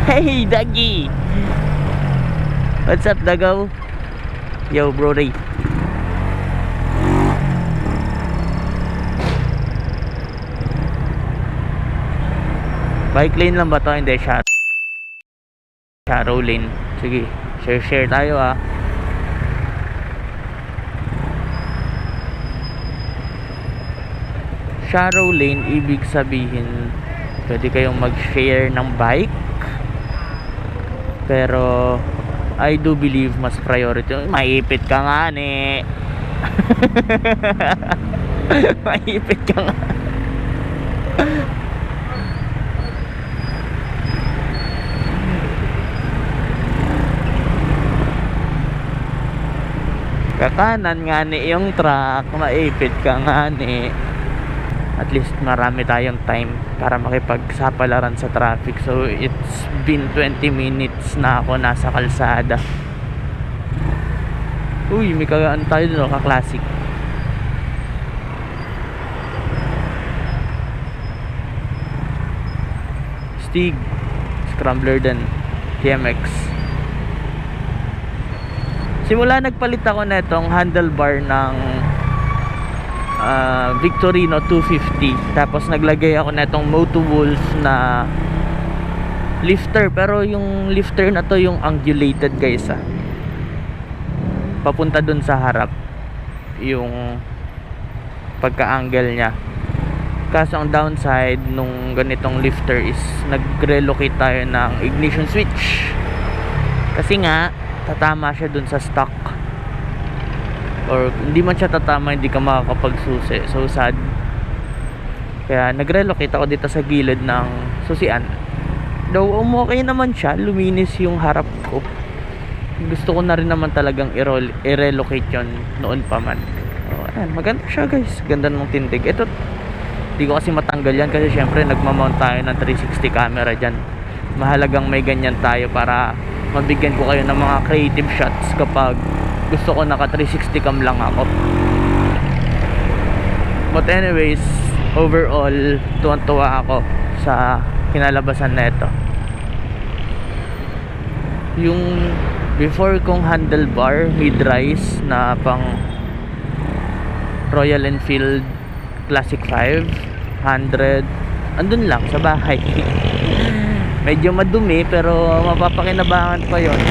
Hey, Dagi! What's up, Dagaw? Yo, bro Ray. Bike lane lang ba to? Hindi, shadow lane. Sige, share tayo ah. Shadow lane, ibig sabihin pwede kayong mag-share ng bike. Pero I do believe mas priority. Maipit ka nga ni. Maipit ka nga. Kakanan nga ni yung truck. Maipit ka nga ni. At least marami tayong time para makipagsapalaran sa traffic. So it's been 20 minutes na ako nasa kalsada. Uy, may kagaan tayo dun, ka-classic. Stig Scrambler din, TMX. Simula nagpalit ako na itong handlebar ng Victorino 250. Tapos naglagay ako na itong Motowolf na lifter. Pero yung lifter na to yung angulated guys ah. Papunta dun sa harap yung pagka-angle nya. Kaso ang downside nung ganitong lifter is nag-relocate tayo ng ignition switch. Kasi nga tatama siya dun sa stock, or hindi man siya tatama, hindi ka makakapagsusi. So sad. Kaya nag-relocate ako dito sa gilid ng susian. Though okay naman siya, luminis yung harap ko. Gusto ko na rin naman talagang i-relocate yun noon pa man. So, ayan, maganda siya guys. Ganda ng tindig. Ito, hindi ko kasi matanggal yan kasi syempre nagmamount tayo ng 360 camera dyan. Mahalagang may ganyan tayo para mabigyan ko kayo ng mga creative shots kapag gusto ko naka 360 cam lang ako. But anyways, overall tuwan-tuwa ako sa kinalabasan na ito. Yung before kong handlebar mid-rise na pang Royal Enfield Classic 5 100, andun lang sa bahay. Medyo madumi pero mapapakinabangan pa yon.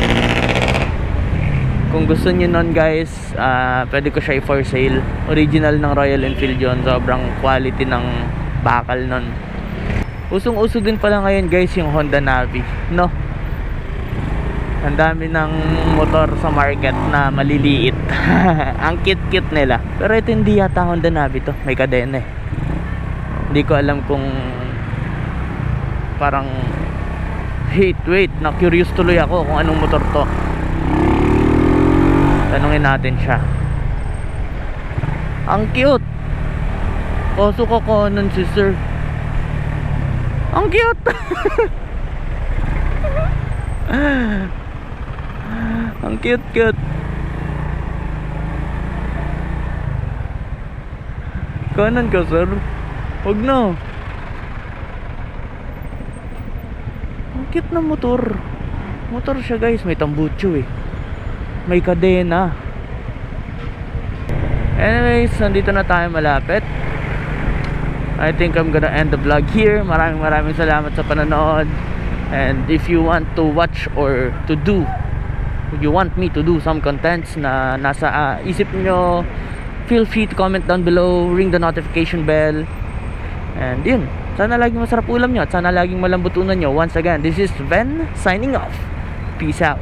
Kung gusto niyo nun guys, pwede ko siya i-for sale. Original ng Royal Enfield yon. Sobrang quality ng bakal nun. Usong-uso din pala ngayon guys yung Honda Navi, no? Ang dami ng motor sa market na maliliit. Ang cute-cute nila. Pero ito hindi yata Honda Navi to. May kadena eh. Hindi ko alam kung parang wait, na curious tuloy ako kung anong motor to. Tanungin natin siya. Ang cute. Koso ko nun si sir. Ang cute. Ang cute. Kanan ka sir. Huwag na. Ang cute na motor. Motor siya guys. May tambucho eh. May kadena. Anyways, nandito na tayo malapit. I think I'm gonna end the vlog here. Maraming salamat sa panonood. And if you want to watch or to do, you want me to do some contents na nasa isip nyo, feel free to comment down below, ring the notification bell. And yun, sana laging masarap ulam nyo at sana laging malambot unan nyo. Once again, this is Ven signing off. Peace out.